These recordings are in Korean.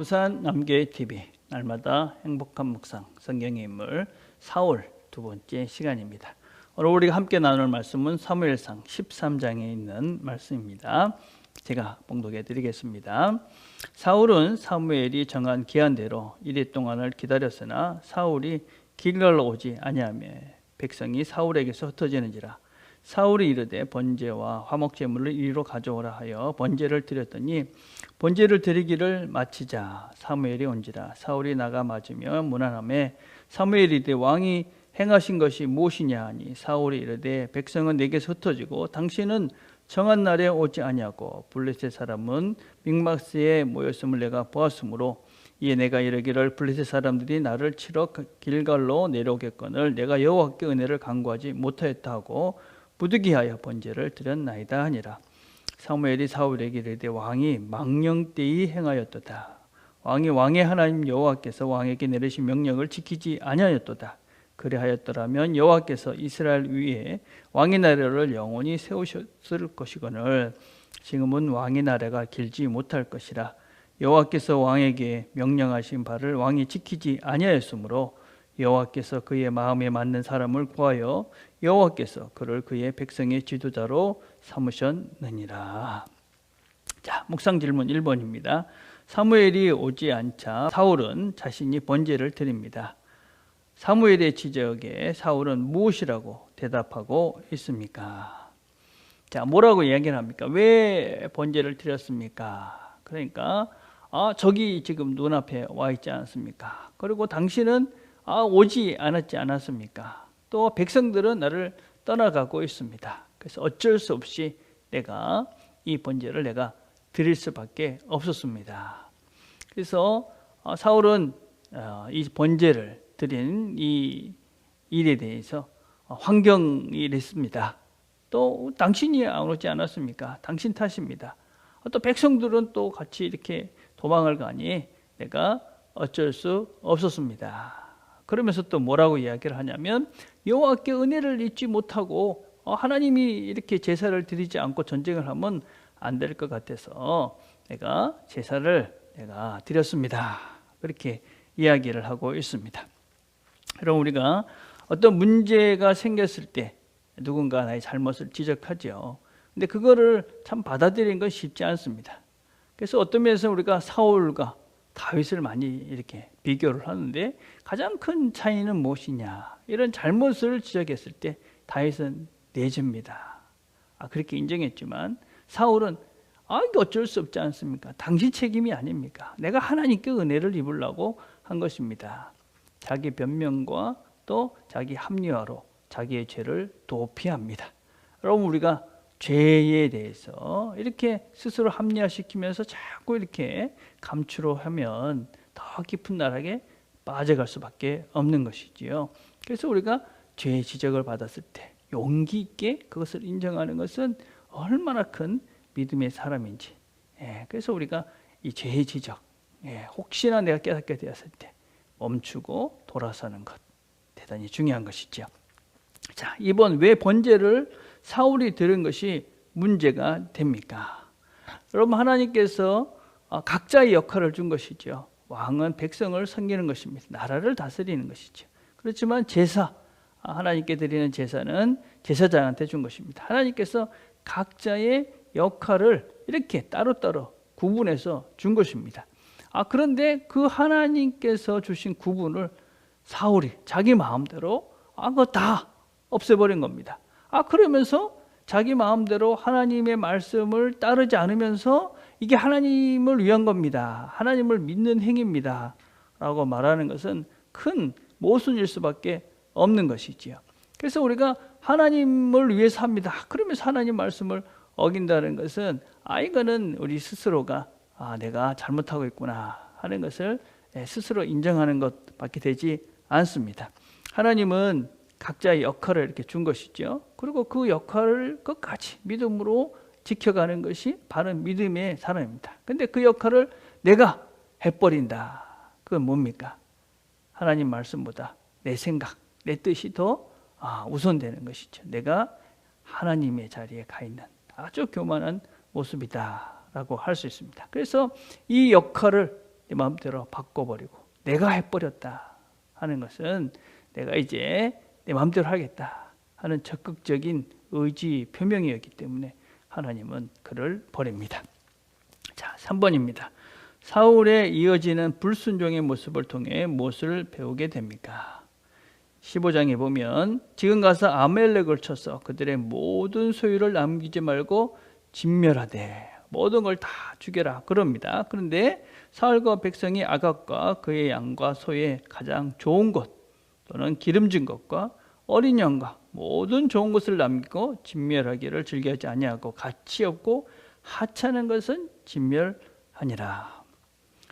부산 남교회TV 날마다 행복한 묵상 성경의 인물 사울 두 번째 시간입니다. 오늘 우리가 함께 나눌 말씀은 사무엘상 13장에 있는 말씀입니다. 제가 봉독해 드리겠습니다. 사울은 사무엘이 정한 기한대로 이레 동안을 기다렸으나 사울이 길갈로 오지 아니하며 백성이 사울에게서 흩어지는지라. 사울이 이르되 번제와 화목제물을 이리로 가져오라 하여 번제를 드렸더니 번제를 드리기를 마치자 사무엘이 온지라. 사울이 나가 맞으며 문안하매 사무엘이 이르되 왕이 행하신 것이 무엇이냐 하니 사울이 이르되 백성은 내게서 흩어지고 당신은 정한 날에 오지 아니하고 블레셋 사람은 믹마스에 모였음을 내가 보았으므로 이에 내가 이르기를 블레셋 사람들이 나를 치러 길갈로 내려오겠거늘 내가 여호와께 은혜를 간구하지 못하였다 하고 부득이하여 번제를 드렸나이다 하니라. 사무엘이 사울에게 이르되 왕이 망령되이 행하였도다. 왕이 왕의 하나님 여호와께서 왕에게 내리신 명령을 지키지 아니하였도다. 그리하였더라면 여호와께서 이스라엘 위에 왕의 나라를 영원히 세우셨을 것이거늘 지금은 왕의 나라가 길지 못할 것이라. 여호와께서 왕에게 명령하신 바를 왕이 지키지 아니하였으므로 여호와께서 그의 마음에 맞는 사람을 구하여 여호와께서 그를 그의 백성의 지도자로 삼으셨느니라. 자, 묵상 질문 1번입니다. 사무엘이 오지 않자 사울은 자신이 번제를 드립니다. 사무엘의 지적에 사울은 무엇이라고 대답하고 있습니까? 자, 뭐라고 이야기를 합니까? 왜 번제를 드렸습니까? 그러니까 저기 지금 눈앞에 와 있지 않습니까? 그리고 당신은 오지 않았습니까? 또 백성들은 나를 떠나가고 있습니다. 그래서 어쩔 수 없이 내가 이 번제를 내가 드릴 수밖에 없었습니다. 그래서 사울은 이 번제를 드린 이 일에 대해서 환경이 이랬습니다. 또 당신이 안 오지 않았습니까? 당신 탓입니다. 또 백성들은 또 같이 이렇게 도망을 가니 내가 어쩔 수 없었습니다. 그러면서 또 뭐라고 이야기를 하냐면 여호와께 은혜를 잊지 못하고 하나님이 이렇게 제사를 드리지 않고 전쟁을 하면 안 될 것 같아서 내가 제사를 내가 드렸습니다. 그렇게 이야기를 하고 있습니다. 그럼 우리가 어떤 문제가 생겼을 때 누군가 나의 잘못을 지적하죠. 근데 그거를 참 받아들이는 건 쉽지 않습니다. 그래서 어떤 면에서 우리가 사울과 다윗을 많이 이렇게 비교를 하는데 가장 큰 차이는 무엇이냐? 이런 잘못을 지적했을 때 다윗은 내줍니다. 그렇게 인정했지만 사울은 이게 어쩔 수 없지 않습니까? 당신 책임이 아닙니까? 내가 하나님께 은혜를 입으려고 한 것입니다. 자기 변명과 또 자기 합리화로 자기의 죄를 도피합니다. 여러분, 우리가 죄에 대해서 이렇게 스스로 합리화시키면서 자꾸 이렇게 감추려 하면 더 깊은 나락에 빠져갈 수밖에 없는 것이지요. 그래서 우리가 죄의 지적을 받았을 때 용기 있게 그것을 인정하는 것은 얼마나 큰 믿음의 사람인지. 그래서 우리가 이 죄의 지적, 혹시나 내가 깨닫게 되었을 때 멈추고 돌아서는 것, 대단히 중요한 것이죠. 자, 이번 왜 번제를 사울이 드린 것이 문제가 됩니까? 여러분, 하나님께서 각자의 역할을 준 것이죠. 왕은 백성을 섬기는 것입니다. 나라를 다스리는 것이죠. 그렇지만 제사, 하나님께 드리는 제사는 제사장한테 준 것입니다. 하나님께서 각자의 역할을 이렇게 따로따로 구분해서 준 것입니다. 그런데 그 하나님께서 주신 구분을 사울이 자기 마음대로 그거 다 없애버린 겁니다. 그러면서 자기 마음대로 하나님의 말씀을 따르지 않으면서 이게 하나님을 위한 겁니다. 하나님을 믿는 행위입니다. 라고 말하는 것은 큰 모순일 수밖에 없는 것이지요. 그래서 우리가 하나님을 위해서 합니다. 그러면서 하나님 말씀을 어긴다는 것은 이거는 우리 스스로가 내가 잘못하고 있구나 하는 것을 스스로 인정하는 것밖에 되지 않습니다. 하나님은 각자의 역할을 이렇게 준 것이죠. 그리고 그 역할을 끝까지 믿음으로 지켜가는 것이 바로 믿음의 사람입니다. 근데 그 역할을 내가 해버린다. 그건 뭡니까? 하나님 말씀보다 내 생각, 내 뜻이 더 우선되는 것이죠. 내가 하나님의 자리에 가 있는 아주 교만한 모습이다 라고 할 수 있습니다. 그래서 이 역할을 내 마음대로 바꿔버리고 내가 해버렸다 하는 것은 내가 이제 내 마음대로 하겠다 하는 적극적인 의지 표명이었기 때문에 하나님은 그를 버립니다. 자, 3번입니다. 사울에 이어지는 불순종의 모습을 통해 무엇을 배우게 됩니까? 15장에 보면 지금 가서 아멜렉을 쳐서 그들의 모든 소유를 남기지 말고 진멸하되 모든 걸 다 죽여라 그럽니다. 그런데 사울과 백성이 아각과 그의 양과 소의 가장 좋은 것 또는 기름진 것과 어린 양과 모든 좋은 것을 남기고 진멸하기를 즐겨하지 아니하고 가치 없고 하찮은 것은 진멸하니라.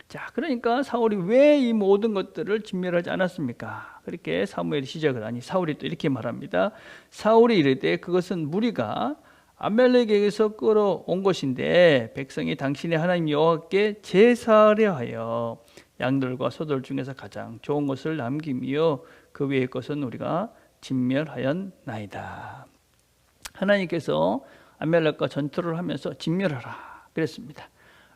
자, 그러니까 사울이 왜 이 모든 것들을 진멸하지 않았습니까? 그렇게 사무엘이 시작을 하니 사울이 또 이렇게 말합니다. 사울이 이르되 그것은 무리가 아멜렉에게서 끌어온 것인데 백성이 당신의 하나님 여호와께 제사하려 하여 양들과 소들 중에서 가장 좋은 것을 남기며 그 외의 것은 우리가 진멸하였나이다. 하나님께서 아멜렉과 전투를 하면서 진멸하라 그랬습니다.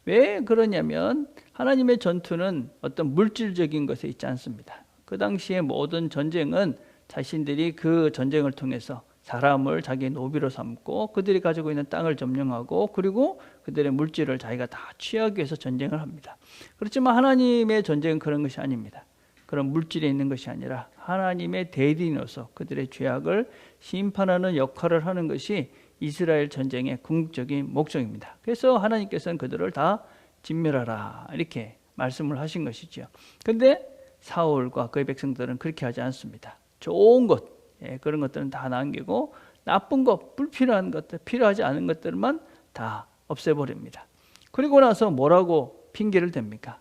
왜 그러냐면 하나님의 전투는 어떤 물질적인 것에 있지 않습니다. 그 당시에 모든 전쟁은 자신들이 그 전쟁을 통해서 사람을 자기의 노비로 삼고 그들이 가지고 있는 땅을 점령하고 그리고 그들의 물질을 자기가 다 취하기 위해서 전쟁을 합니다. 그렇지만 하나님의 전쟁은 그런 것이 아닙니다. 그런 물질에 있는 것이 아니라 하나님의 대리인으로서 그들의 죄악을 심판하는 역할을 하는 것이 이스라엘 전쟁의 궁극적인 목적입니다. 그래서 하나님께서는 그들을 다 진멸하라 이렇게 말씀을 하신 것이죠. 그런데 사울과 그의 백성들은 그렇게 하지 않습니다. 좋은 것 그런 것들은 다 남기고 나쁜 것, 불필요한 것들, 필요하지 않은 것들만 다 없애버립니다. 그리고 나서 뭐라고 핑계를 댑니까?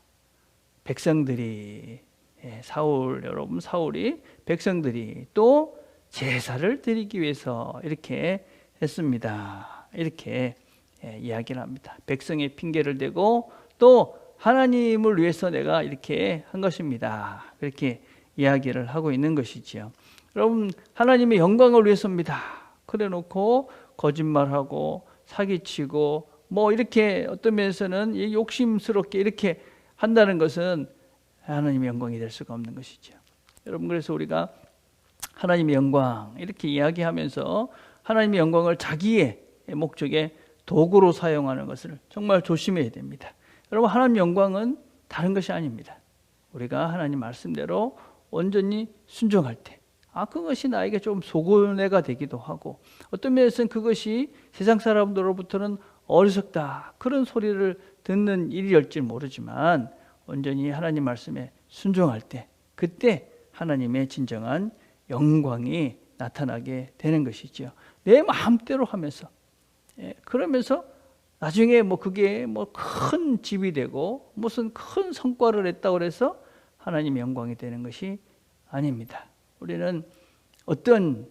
백성들이 사울 여러분 사울이 백성들이 또 제사를 드리기 위해서 이렇게 했습니다. 이렇게 이야기를 합니다. 백성의 핑계를 대고 또 하나님을 위해서 내가 이렇게 한 것입니다. 그렇게 이야기를 하고 있는 것이지요. 여러분 하나님의 영광을 위해서입니다. 그래 놓고 거짓말하고 사기치고 뭐 이렇게 어떤 면에서는 욕심스럽게 이렇게 한다는 것은 하나님의 영광이 될 수가 없는 것이죠. 여러분 그래서 우리가 하나님의 영광 이렇게 이야기하면서 하나님의 영광을 자기의 목적에 도구로 사용하는 것을 정말 조심해야 됩니다. 여러분 하나님의 영광은 다른 것이 아닙니다. 우리가 하나님 말씀대로 온전히 순종할 때 그것이 나에게 좀 속은해가 되기도 하고 어떤 면에서는 그것이 세상 사람들로부터는 어리석다 그런 소리를 듣는 일이었지 모르지만 온전히 하나님 말씀에 순종할 때 그때 하나님의 진정한 영광이 나타나게 되는 것이죠. 내 마음대로 하면서 그러면서 나중에 뭐 그게 뭐 큰 집이 되고 무슨 큰 성과를 냈다고 해서 하나님의 영광이 되는 것이 아닙니다. 우리는 어떤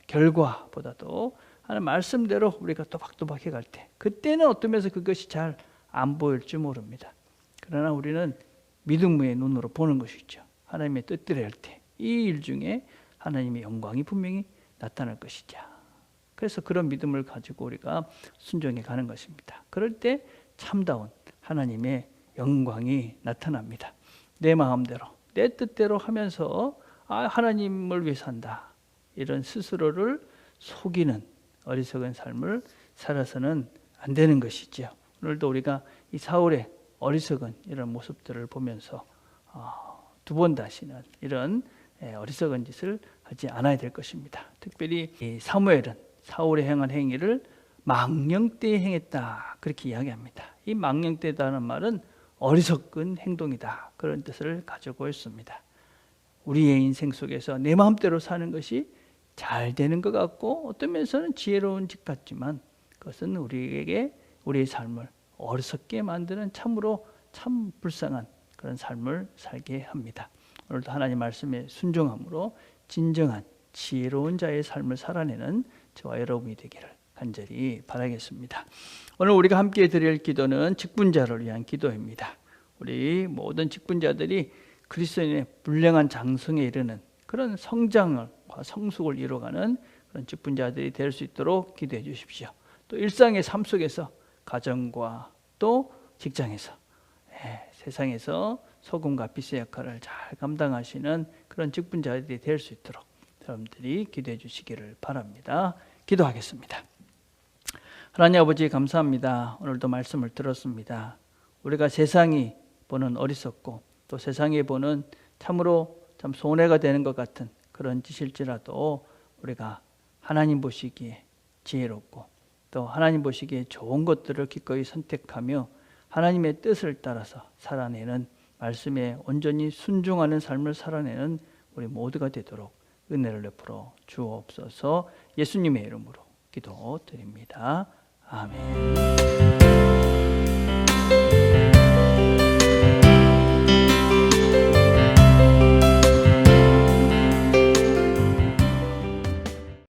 결과보다도 하나님 말씀대로 우리가 또박또박 해갈 때 그때는 어떤 면에서 그것이 잘 안 보일지 모릅니다. 그러나 우리는 믿음의 눈으로 보는 것이죠. 하나님의 뜻대로 할 때 이 일 중에 하나님의 영광이 분명히 나타날 것이죠. 그래서 그런 믿음을 가지고 우리가 순종해 가는 것입니다. 그럴 때 참다운 하나님의 영광이 나타납니다. 내 마음대로 내 뜻대로 하면서 하나님을 위해서 한다 이런 스스로를 속이는 어리석은 삶을 살아서는 안 되는 것이죠. 오늘도 우리가 이 사울의 어리석은 이런 모습들을 보면서 두 번 다시는 이런 어리석은 짓을 하지 않아야 될 것입니다. 특별히 이 사무엘은 사울의 행한 행위를 망령 때에 행했다 그렇게 이야기합니다. 이 망령 때라는 말은 어리석은 행동이다 그런 뜻을 가지고 있습니다. 우리의 인생 속에서 내 마음대로 사는 것이 잘 되는 것 같고 어떤 면에서는 지혜로운 짓 같지만 그것은 우리에게 우리의 삶을 어리석게 만드는 참으로 참 불쌍한 그런 삶을 살게 합니다. 오늘도 하나님 말씀에 순종함으로 진정한 지혜로운 자의 삶을 살아내는 저와 여러분이 되기를 간절히 바라겠습니다. 오늘 우리가 함께 드릴 기도는 직분자를 위한 기도입니다. 우리 모든 직분자들이 그리스도인의 불량한 장성에 이르는 그런 성장과 성숙을 이루어가는 그런 직분자들이 될 수 있도록 기도해 주십시오. 또 일상의 삶 속에서 가정과 또 직장에서 세상에서 소금과 빛의 역할을 잘 감당하시는 그런 직분자들이 될 수 있도록 여러분들이 기도해 주시기를 바랍니다. 기도하겠습니다. 하나님 아버지 감사합니다. 오늘도 말씀을 들었습니다. 우리가 세상이 보는 어리석고 또 세상이 보는 참으로 참 손해가 되는 것 같은 그런 짓일지라도 우리가 하나님 보시기에 지혜롭고 또 하나님 보시기에 좋은 것들을 기꺼이 선택하며 하나님의 뜻을 따라서 살아내는 말씀에 온전히 순종하는 삶을 살아내는 우리 모두가 되도록 은혜를 베풀어 주옵소서. 예수님의 이름으로 기도드립니다. 아멘.